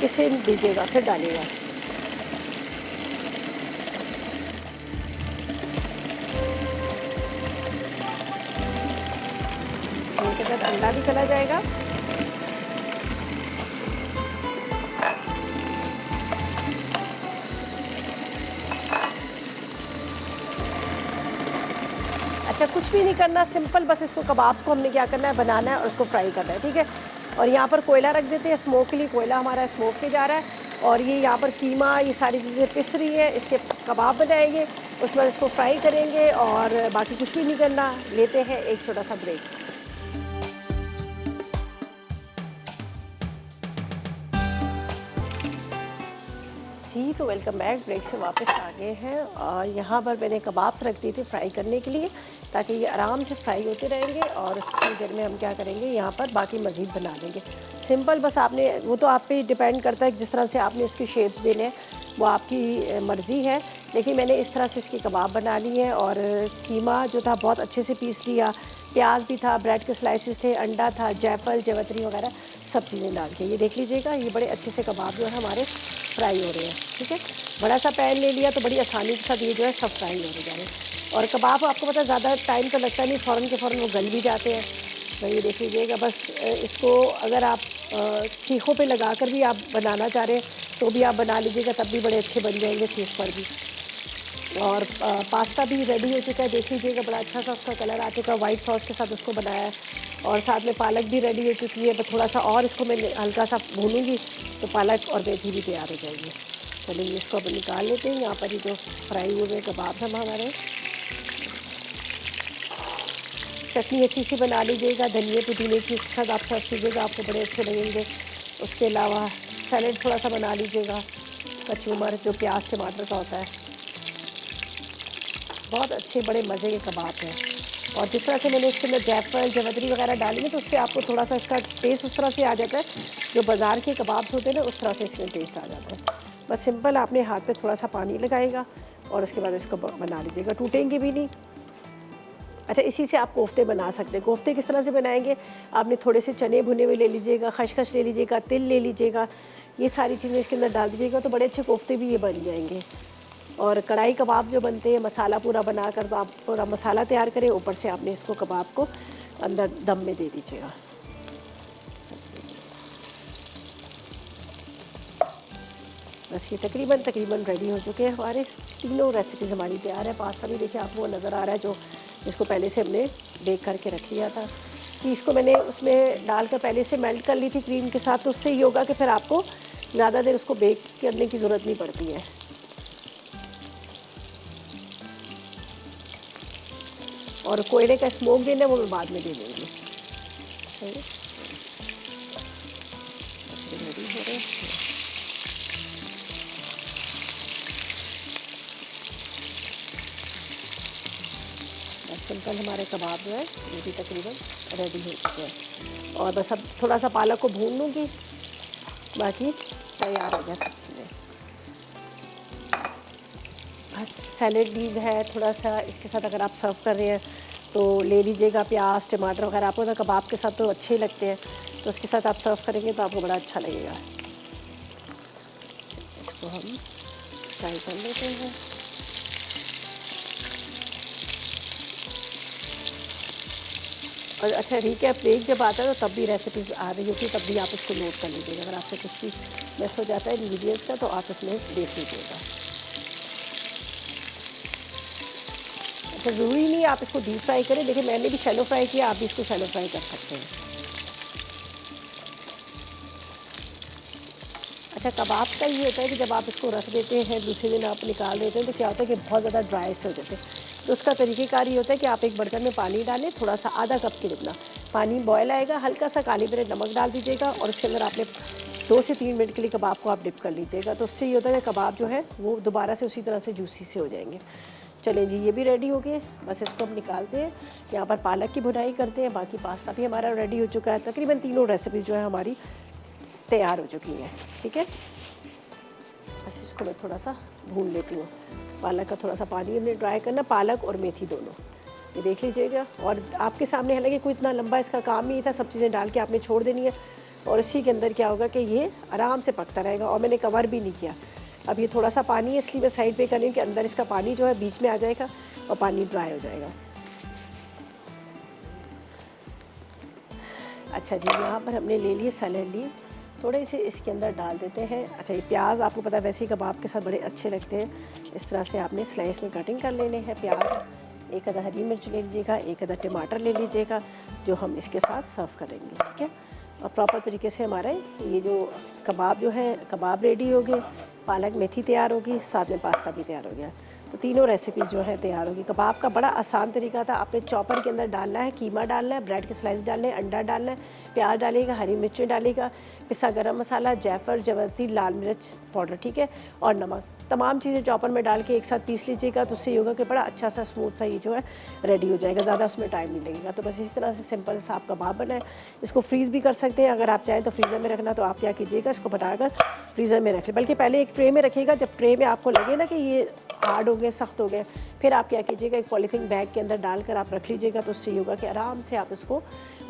इसे दीजिएगा, फिर डालिएगा। इसके साथ अंडा भी चला जाएगा। कुछ भी नहीं करना, सिंपल बस इसको कबाब को हमने क्या करना है, बनाना है और उसको फ्राई करना है, ठीक है। और यहाँ पर कोयला रख देते हैं स्मोक के लिए, कोयला हमारा स्मोक के जा रहा है। और ये यहाँ पर कीमा, ये सारी चीज़ें पिस रही है, इसके कबाब बनाएंगे, उसमें इसको फ्राई करेंगे और बाकी कुछ भी नहीं करना। लेते हैं एक छोटा सा ब्रेक। जी तो वेलकम बैक, ब्रेक से वापस आ गए हैं। और यहाँ पर मैंने कबाब्स रख दी थी फ्राई करने के लिए, ताकि ये आराम से फ्राई होते रहेंगे। और उसकी देर में हम क्या करेंगे, यहाँ पर बाकी मज़ीद बना लेंगे। सिंपल बस आपने, वो तो आप पे डिपेंड करता है जिस तरह से आपने उसकी शेप देने हैं, वो आपकी मर्ज़ी है। लेकिन मैंने इस तरह से इसके कबाब बना लिए हैं। और कीमा जो था बहुत अच्छे से पीस लिया, प्याज भी था, ब्रेड के स्लाइसेस थे, अंडा था, जायफल जवतरी वगैरह सब चीज़ें डाल के, ये देख लीजिएगा, ये बड़े अच्छे से कबाब जो है हमारे फ्राई हो रहे हैं, ठीक है। बड़ा सा पैन ले लिया तो बड़ी आसानी के साथ ये जो है सब फ्राई हो जा रहे हैं। और कबाब आपको पता है ज़्यादा टाइम तो लगता नहीं, फ़ौरन के फ़ौरन वो गल भी जाते हैं। तो ये देख लीजिएगा, बस इसको अगर आप सीखों पे लगा कर भी आप बनाना चाह रहे हैं तो भी आप बना लीजिएगा, तब भी बड़े अच्छे बन जाएंगे सीख पर भी। और पास्ता भी रेडी हो चुका है, देख लीजिएगा, बड़ा अच्छा सा उसका कलर आ चुका है, वाइट सॉस के साथ उसको बनाया है। और साथ में पालक भी रेडी हो चुकी है, बस थोड़ा सा और इसको मैं हल्का सा भूनूंगी तो पालक और मेथी भी तैयार हो जाएगी। चलिए इसको अब निकाल लेते हैं। यहाँ पर ये जो फ्राई हुए कबाब हम हमारे, चटनी अच्छी सी बना लीजिएगा, धनिया पुदीने की उसके साथ आप सर्व कीजिएगा, आपको बड़े अच्छे लगेंगे। उसके अलावा सैलेड थोड़ा सा बना लीजिएगा, कचूमर जो प्याज टमाटर का होता है, बहुत अच्छे बड़े मज़े के कबाब हैं। और जिस तरह से मैंने इसके अंदर जायफल जवतरी वगैरह डाली है तो उससे आपको थोड़ा सा इसका टेस्ट उस तरह से आ जाता है, जो बाज़ार के कबाब्स होते हैं ना, उस तरह से इसमें टेस्ट आ जाता है। बस सिंपल आपने हाथ पे थोड़ा सा पानी लगाएगा और उसके बाद इसको बना लीजिएगा, टूटेंगे भी नहीं। अच्छा, इसी से आप कोफ्ते बना सकते हैं। कोफ्ते किस तरह से बनाएंगे, आपने थोड़े से चने भुने हुए ले लीजिएगा, खसखस ले लीजिएगा, तिल ले लीजिएगा, ये सारी चीज़ें इसके अंदर डाल दीजिएगा तो बड़े अच्छे कोफ्ते भी ये बन जाएंगे। और कढ़ाई कबाब जो बनते हैं, मसाला पूरा बनाकर, तो आप पूरा मसाला तैयार करें, ऊपर से आपने इसको कबाब को अंदर दम में दे दीजिएगा। बस ये तकरीबन रेडी हो चुके हैं हमारे तीनों रेसिपीज़ हमारी तैयार है। पास्ता भी देखिए आपको नज़र आ रहा है, जो जिसको पहले से हमने बेक करके रख लिया था। चीज़ को मैंने उसमें डालकर पहले से मेल्ट कर ली थी क्रीम के साथ, तो उससे ये होगा कि फिर आपको ज़्यादा देर उसको बेक करने की ज़रूरत नहीं पड़ती है। और कोयले का स्मोक देना वो मैं बाद में दे देंगे। रेडी हो रहे हैं। सिंपल हमारे कबाब जो है ये भी तकरीबन रेडी हो चुके हैं। और बस अब थोड़ा सा पालक को भून लूँगी, बाकी तैयार हो गया सब चीज़ें। बस सैलेड भी है थोड़ा सा इसके साथ, अगर आप सर्व कर रहे हैं तो ले लीजिएगा, प्याज टमाटर वगैरह आपको ना कबाब के साथ तो अच्छे ही लगते हैं, तो उसके साथ आप सर्व करेंगे तो आपको बड़ा अच्छा लगेगा। इसको हम फ्राई कर लेते हैं। और अच्छा रिकैप, ब्रेक जब आता है तो तब भी रेसिपीज़ आ रही होती है, तब भी आप उसको नोट कर लीजिएगा। अगर आपसे कुछ भी मिस हो जाता है इंग्रीडियंट्स का तो आप उसमें देख लीजिएगा। अच्छा, ज़रूरी नहीं आप इसको डीप फ्राई करें, देखिए मैंने भी शैलो फ्राई किया, आप भी इसको शैलो फ्राई कर सकते हैं। अच्छा, कबाब का ये होता है कि जब आप इसको रख देते हैं, दूसरे दिन आप निकाल देते हैं, तो क्या होता है कि बहुत ज़्यादा ड्राई से हो जाते हैं। तो उसका तरीक़ेकार ये होता है कि आप एक बर्तन में पानी डालें, थोड़ा सा आधा कप के जितना पानी बॉयल आएगा, हल्का सा काली मिर्च नमक डाल दीजिएगा और उसके अंदर आपने 2 से 3 मिनट के लिए कबाब को आप डिप कर लीजिएगा। तो उससे ये होता है कि कबाब जो है वो दोबारा से उसी तरह से जूसी से हो जाएंगे। चलें जी, ये भी रेडी हो गए, बस इसको हम निकालते हैं। यहाँ पर पालक की भुनाई करते हैं, बाकी पास्ता भी हमारा रेडी हो चुका है। तकरीबन तीनों रेसिपी जो है हमारी तैयार हो चुकी हैं, ठीक है। बस इसको मैं थोड़ा सा भून लेती हूँ। पालक का थोड़ा सा पानी हमने ड्राई करना, पालक और मेथी दोनों, ये देख लीजिएगा। और आपके सामने हालांकि कोई इतना लंबा इसका काम नहीं था, सब चीज़ें डाल के आपने छोड़ देनी है और इसी के अंदर क्या होगा कि ये आराम से पकता रहेगा। और मैंने कवर भी नहीं किया। अब ये थोड़ा सा पानी है इसलिए मैं साइड पे कर रही हूँ कि अंदर इसका पानी जो है बीच में आ जाएगा और पानी ड्राई हो जाएगा। अच्छा जी, यहाँ पर हमने ले लिए सैलेड ली, थोड़े से इसके अंदर डाल देते हैं। अच्छा, ये प्याज आपको पता है वैसे ही कबाब के साथ बड़े अच्छे लगते हैं, इस तरह से आपने स्लाइस में कटिंग कर लेने हैं प्याज। एक आधा हरी मिर्च ले लीजिएगा, एक आधा टमाटर ले लीजिएगा, जो हम इसके साथ सर्व करेंगे, ठीक है। और प्रॉपर तरीके से हमारे ये जो कबाब जो है, कबाब रेडी हो गए, पालक मेथी तैयार होगी, साथ में पास्ता भी तैयार हो गया। तो तीनों रेसिपीज़ जो है तैयार होगी। कबाब का बड़ा आसान तरीका था, आपने चॉपर के अंदर डालना है, कीमा डालना है, ब्रेड के स्लाइस डालने हैं, अंडा डालना है, प्याज डालिएगा, हरी मिर्चें डालिएगा, पिसा गरम मसाला, जायफल, जवंती, लाल मिर्च पाउडर, ठीक है, और नमक। तमाम चीज़ें चॉपर में डाल के एक साथ पीस लीजिएगा, तो उससे होगा कि बड़ा अच्छा सा स्मूथ सा ये जो है रेडी हो जाएगा, ज़्यादा उसमें टाइम नहीं लगेगा। तो बस इस तरह से सिंपल सा आप कबाब बनाएं। इसको फ्रीज़ भी कर सकते हैं, अगर आप चाहें तो फ्रीज़र में रखना, तो आप क्या कीजिएगा, इसको बनाकर फ्रीज़र में रख लें, बल्कि पहले एक ट्रे में रखिएगा। जब ट्रे में आपको लगे ना कि ये हार्ड हो गए, सख्त हो गए, फिर आप क्या कीजिएगा, एक पॉलीथीन बैग के अंदर डालकर आप रख लीजिएगा, तो उससे होगा कि आराम से आप इसको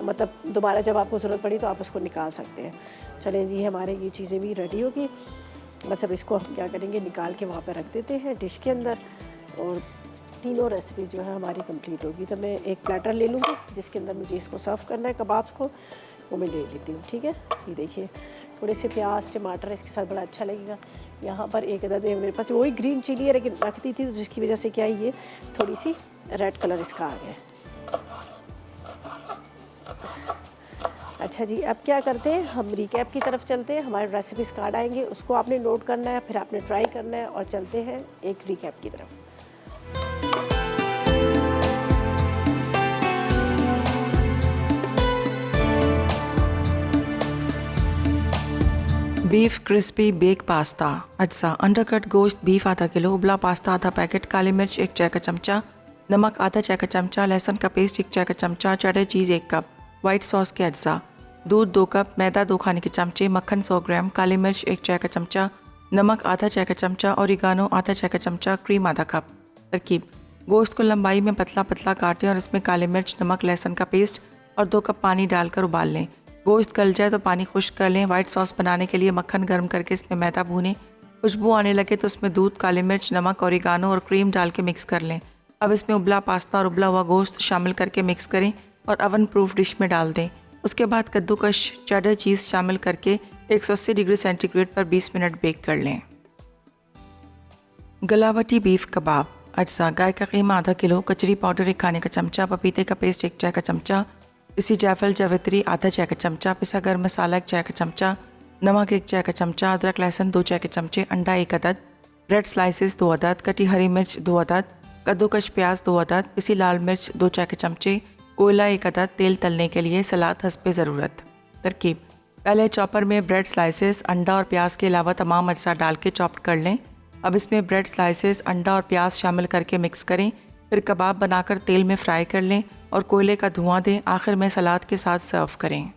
मतलब दोबारा जब आपको ज़रूरत पड़ी तो आप इसको निकाल सकते हैं। चलें जी, हमारे ये चीज़ें भी रेडी होगी। बस अब इसको हम क्या करेंगे, निकाल के वहाँ पर रख देते हैं डिश के अंदर, और तीनों रेसिपीज़ जो है हमारी कंप्लीट होगी। तो मैं एक प्लेटर ले लूँगी जिसके अंदर मुझे इसको सर्व करना है, कबाब्स को, वो मैं ले लेती हूँ, ठीक है। ये देखिए, थोड़े से प्याज टमाटर इसके साथ बड़ा अच्छा लगेगा। यहाँ पर एक अदद मेरे पास वही ग्रीन चिली है, लेकिन रखती थी, तो जिसकी वजह से क्या है, ये थोड़ी सी रेड कलर इसका आ गया। अच्छा जी, अब क्या करते हैं, हम रिकैप की तरफ चलते हैं। हमारे रेसिपीज़ कार्ड आएंगे, उसको आपने नोट करना है, फिर आपने ट्राई करना है, और चलते हैं एक रिकैप की तरफ। Beef crispy bake pasta. अज्जा: अंडरकट गोश्त, बीफ आधा किलो, उबला पास्ता आधा पैकेट, काली मिर्च 1 चाय का चमचा, नमक आधा चाय का चमचा, लहसुन का पेस्ट 1 चाय का चमचा, चेडर चीज़ 1 कप, वाइट सॉस के अज्जा, दूध 2 कप, मैदा 2 खाने के चमचे, मक्खन 100 ग्राम, काली मिर्च 1 चाय का चमचा, नमक आधा चाय का चमचा, ओरिगानो आधा चाय का चमचा, क्रीम आधा कप। तरकीब: गोश्त को लंबाई में पतला पतला काटें और इसमें काली मिर्च, नमक, लहसुन का पेस्ट और 2 कप पानी डालकर उबाल लें। गोश्त गल जाए तो पानी खुश्क कर लें। वाइट सॉस बनाने के लिए मक्खन गर्म करके इसमें मैदा भूनें। खुशबू आने लगे तो उसमें दूध, काली मिर्च, नमक, ओरिगानो और क्रीम डाल के मिक्स कर लें। अब इसमें उबला पास्ता और उबला हुआ गोश्त शामिल करके मिक्स करें और ओवन प्रूफ डिश में डाल दें। उसके बाद कद्दूकश चेडर चीज़ शामिल करके 180 डिग्री सेंटीग्रेड पर 20 मिनट बेक कर लें। गलावटी बीफ कबाब। अज्जा: गाय का कीमा आधा किलो, कचरी पाउडर 1 खाने का चमचा, पपीते का पेस्ट 1 चाय का चमचा, पिसी जायफल जावित्री आधा चाय का चमचा, पिसा गर्म मसाला 1 चाय का चमचा, नमक 1 चाय का चमचा, अदरक लहसुन 2 चाय के चमचे, अंडा 1 अदद, ब्रेड स्लाइसेस 2 अदद, कटी हरी मिर्च 2 अदद, कद्दूकश प्याज 2 अदद, पिसी लाल मिर्च 2 चाय के चमचे, कोयला 1 अदद, तेल तलने के लिए, सलाद हस्बे ज़रूरत। तरकीब: पहले चॉपर में ब्रेड स्लाइसेस, अंडा और प्याज के अलावा तमाम अज्जा डाल के चॉप कर लें। अब इसमें ब्रेड स्लाइसेस, अंडा और प्याज शामिल करके मिक्स करें। फिर कबाब बनाकर तेल में फ्राई कर लें और कोयले का धुआं दें। आखिर में सलाद के साथ सर्व करें।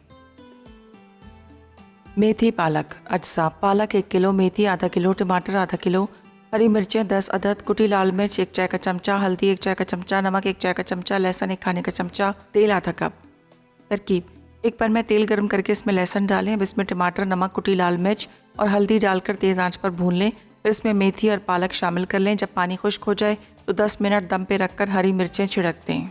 मेथी पालक। अज्जा: पालक 1 किलो, मेथी आधा किलो, टमाटर आधा किलो, हरी मिर्चें 10 अदद, कुटी लाल मिर्च 1 चाय का चमचा, हल्दी 1 चाय का चमचा, नमक 1 चाय का चमचा, लहसुन 1 खाने का चमचा, तेल आधा कप। तरकीब: एक पैन में तेल गर्म करके इसमें लहसुन डालें। अब इसमें टमाटर, नमक, कुटी लाल मिर्च और हल्दी डालकर तेज़ आंच पर भून लें। फिर इसमें मेथी और पालक शामिल कर लें। जब पानी खुश्क हो जाए तो 10 मिनट दम पे रखकर हरी मिर्चें छिड़क दें।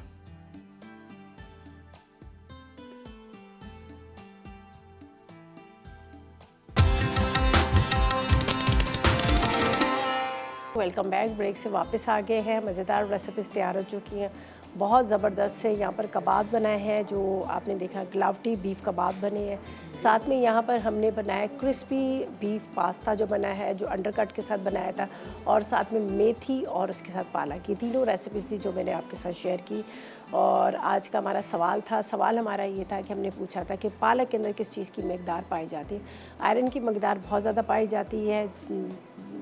Welcome back. ब्रेक से वापस आ गए हैं। मज़ेदार रेसिपीज़ तैयार हो चुकी हैं। बहुत ज़बरदस्त से यहाँ पर कबाब बनाए हैं, जो आपने देखा गलावटी बीफ कबाब बने हैं। साथ में यहाँ पर हमने बनाया क्रिस्पी बीफ पास्ता जो बना है, जो अंडरकट के साथ बनाया था, और साथ में मेथी और उसके साथ पालक। ये तीनों रेसिपीज़ थी जो मैंने आपके साथ शेयर की। और आज का हमारा सवाल हमारा ये था कि हमने पूछा था कि पालक के अंदर किस चीज़ की मकदार पाई जाती है। आयरन की मकदार बहुत ज़्यादा पाई जाती है,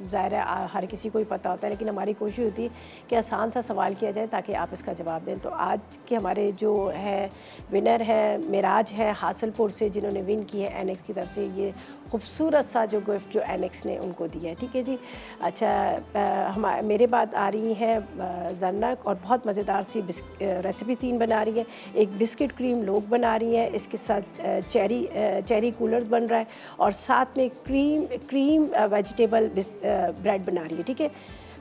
ज़ाहिर है हर किसी को ही पता होता है, लेकिन हमारी कोशिश होती है कि आसान सा सवाल किया जाए ताकि आप इसका जवाब दें। तो आज के हमारे जो है विनर है मेराज है हासिलपुर से, जिन्होंने विन की है एनेक्स की तरफ से ये खूबसूरत सा जो गिफ्ट जो एनेक्स ने उनको दिया है। ठीक है जी। अच्छा, मेरे बाद आ रही हैं जन्नक, और बहुत मज़ेदार सी रेसिपी 3 बना रही है। एक बिस्किट क्रीम लोग बना रही हैं, इसके साथ चेरी कूलर्स बन रहा है, और साथ में क्रीम वेजिटेबल ब्रेड बना रही है। ठीक है।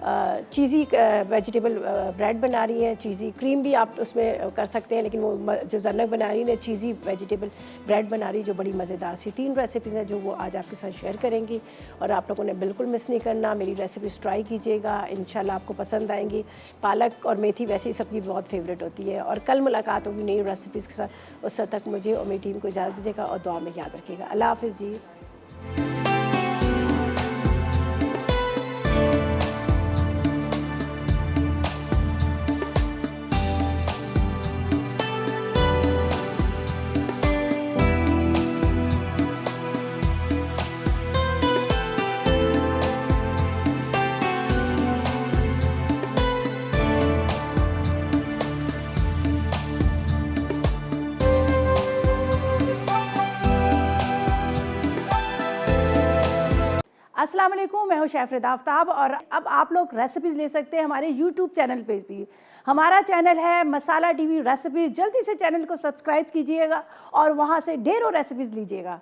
चीज़ी वेजिटेबल ब्रेड बना रही हैं, चीज़ी क्रीम भी आप उसमें कर सकते हैं, लेकिन वो जो ज़रनक बना रही है चीज़ी वेजिटेबल ब्रेड बना रही जो बड़ी मज़ेदार सी 3 रेसिपीज़ हैं जो वो आज आपके साथ शेयर करेंगी और आप लोगों ने बिल्कुल मिस नहीं करना। मेरी रेसिपीज़ ट्राई कीजिएगा, इंशाल्लाह आपको पसंद आएंगी। पालक और मेथी वैसी सब्ज़ी बहुत फेवरेट होती है। और कल मुलाकात होगी नई रेसिपीज़ के साथ। उस तक मुझे और मेरी टीम को इजाज़त दीजिएगा और दुआ में याद रखिएगा। अल्लाह हाफ़िज़ जी। अस्सलाम वालेकुम, मैं हूं शेफ़ आफ्ताब और अब आप लोग रेसिपीज़ ले सकते हैं हमारे यूट्यूब चैनल पे भी। हमारा चैनल है मसाला टीवी रेसिपीज़। जल्दी से चैनल को सब्सक्राइब कीजिएगा और वहां से ढेरों रेसिपीज़ लीजिएगा।